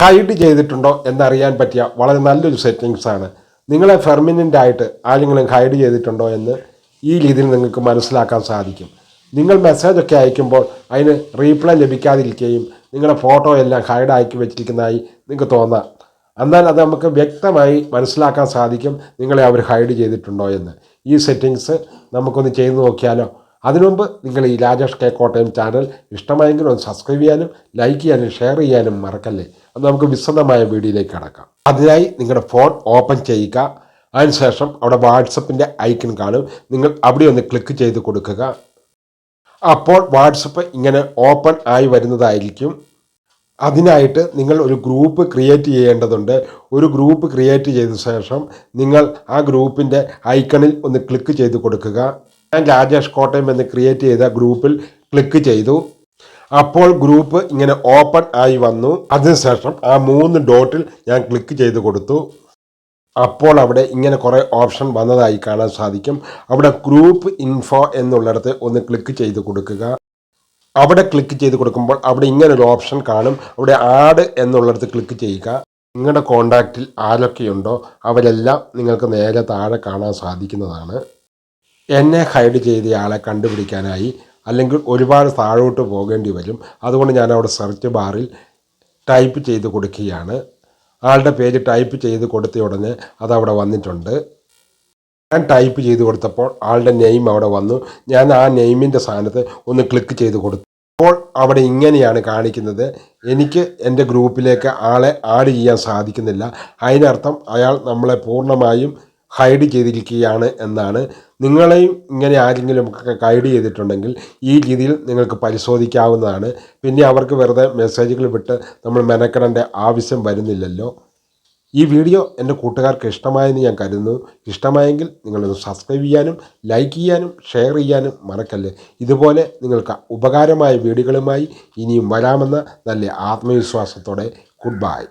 Hide ചെയ്തിട്ടുണ്ടോ എന്നറിയാൻ പറ്റിയ വളരെ നല്ലൊരു സെറ്റിങ്സാണ്. നിങ്ങളെ പെർമനൻ്റ് ആയിട്ട് ആരെങ്കിലും ഹൈഡ് ചെയ്തിട്ടുണ്ടോ എന്ന് ഈ രീതിയിൽ നിങ്ങൾക്ക് മനസ്സിലാക്കാൻ സാധിക്കും. നിങ്ങൾ മെസ്സേജൊക്കെ അയക്കുമ്പോൾ അതിന് റീപ്ലൈ ലഭിക്കാതിരിക്കുകയും നിങ്ങളുടെ ഫോട്ടോ എല്ലാം ഹൈഡ് ആക്കി വെച്ചിരിക്കുന്നതായി നിങ്ങൾക്ക് തോന്നാം. എന്നാൽ അത് നമുക്ക് വ്യക്തമായി മനസ്സിലാക്കാൻ സാധിക്കും നിങ്ങളെ അവർ ഹൈഡ് ചെയ്തിട്ടുണ്ടോ എന്ന്. ഈ സെറ്റിങ്സ് നമുക്കൊന്ന് ചെയ്തു നോക്കിയാലോ? അതിനുമുമ്പ് നിങ്ങൾ ഈ രാജേഷ് കെ കോട്ടയം ചാനൽ ഇഷ്ടമായെങ്കിൽ ഒന്ന് സബ്സ്ക്രൈബ് ചെയ്യാനും ലൈക്ക് ചെയ്യാനും ഷെയർ ചെയ്യാനും മറക്കല്ലേ. അത് നമുക്ക് വിശദമായ വീഡിയോയിലേക്ക് കടക്കാം. അതിനായി നിങ്ങളുടെ ഫോൺ ഓപ്പൺ ചെയ്യുക. അതിനുശേഷം അവിടെ വാട്സപ്പിൻ്റെ ഐക്കൺ കാണും. നിങ്ങൾ അവിടെ ഒന്ന് ക്ലിക്ക് ചെയ്ത് കൊടുക്കുക. അപ്പോൾ വാട്സപ്പ് ഇങ്ങനെ ഓപ്പൺ ആയി വരുന്നതായിരിക്കും. അതിനായിട്ട് നിങ്ങൾ ഒരു ഗ്രൂപ്പ് ക്രിയേറ്റ് ചെയ്യേണ്ടതുണ്ട്. ഒരു ഗ്രൂപ്പ് ക്രിയേറ്റ് ചെയ്ത ശേഷം നിങ്ങൾ ആ ഗ്രൂപ്പിൻ്റെ ഐക്കണിൽ ഒന്ന് ക്ലിക്ക് ചെയ്ത് കൊടുക്കുക. ഞാൻ രാജേഷ് കോട്ടയം എന്ന് ക്രിയേറ്റ് ചെയ്ത ഗ്രൂപ്പിൽ ക്ലിക്ക് ചെയ്തു. അപ്പോൾ ഗ്രൂപ്പ് ഇങ്ങനെ ഓപ്പൺ ആയി വന്നു. അതിനുശേഷം ആ 3 ഡോട്ടിൽ ഞാൻ ക്ലിക്ക് ചെയ്ത് കൊടുത്തു. അപ്പോൾ അവിടെ ഇങ്ങനെ കുറേ ഓപ്ഷൻ വന്നതായി കാണാൻ സാധിക്കും. അവിടെ ഗ്രൂപ്പ് ഇൻഫോ എന്നുള്ളിടത്ത് ഒന്ന് ക്ലിക്ക് ചെയ്ത് കൊടുക്കുക. അവിടെ ക്ലിക്ക് ചെയ്ത് കൊടുക്കുമ്പോൾ അവിടെ ഇങ്ങനൊരു ഓപ്ഷൻ കാണും. അവിടെ ആഡ് എന്നുള്ളിടത്ത് ക്ലിക്ക് ചെയ്യുക. നിങ്ങളുടെ കോണ്ടാക്റ്റിൽ ആരൊക്കെയുണ്ടോ അവരെല്ലാം നിങ്ങൾക്ക് നേരെ താഴെ കാണാൻ സാധിക്കുന്നതാണ്. എന്നെ ഹൈഡ് ചെയ്തയാളെ കണ്ടുപിടിക്കാനായി അല്ലെങ്കിൽ ഒരുപാട് താഴോട്ട് പോകേണ്ടി വരും. അതുകൊണ്ട് ഞാൻ അവിടെ സെർച്ച് ബാറിൽ ടൈപ്പ് ചെയ്ത് കൊടുക്കുകയാണ്. ആളുടെ പേര് ടൈപ്പ് ചെയ്ത് കൊടുത്ത ഉടനെ അതവിടെ വന്നിട്ടുണ്ട്. ഞാൻ ടൈപ്പ് ചെയ്ത് കൊടുത്തപ്പോൾ ആളുടെ നെയിം അവിടെ വന്നു. ഞാൻ ആ നെയിമിൻ്റെ സ്ഥാനത്ത് ഒന്ന് ക്ലിക്ക് ചെയ്ത് കൊടുത്തു. അപ്പോൾ അവിടെ ഇങ്ങനെയാണ് കാണിക്കുന്നത്. എനിക്ക് എൻ്റെ ഗ്രൂപ്പിലേക്ക് ആളെ ആഡ് ചെയ്യാൻ സാധിക്കുന്നില്ല. അതിനർത്ഥം അയാൾ നമ്മളെ പൂർണ്ണമായും ഹൈഡ് ചെയ്തിരിക്കുകയാണ് എന്നാണ്. നിങ്ങളെയും ഇങ്ങനെ ആരെങ്കിലും ഹൈഡ് ചെയ്തിട്ടുണ്ടെങ്കിൽ ഈ രീതിയിൽ നിങ്ങൾക്ക് പരിശോധിക്കാവുന്നതാണ്. പിന്നെ അവർക്ക് വെറുതെ മെസ്സേജുകൾ വിട്ട് നമ്മൾ മെനക്കെടേണ്ട ആവശ്യം വരുന്നില്ലല്ലോ. ഈ വീഡിയോ എൻ്റെ കൂട്ടുകാർക്ക് ഇഷ്ടമായെന്ന് ഞാൻ കരുതുന്നു. ഇഷ്ടമായെങ്കിൽ നിങ്ങളൊന്ന് സബ്സ്ക്രൈബ് ചെയ്യാനും ലൈക്ക് ചെയ്യാനും ഷെയർ ചെയ്യാനും മറക്കല്ലേ. ഇതുപോലെ നിങ്ങൾക്ക് ഉപകാരമായ വീഡിയോകളുമായി ഇനിയും വരാമെന്ന നല്ല ആത്മവിശ്വാസത്തോടെ ഗുഡ് ബൈ.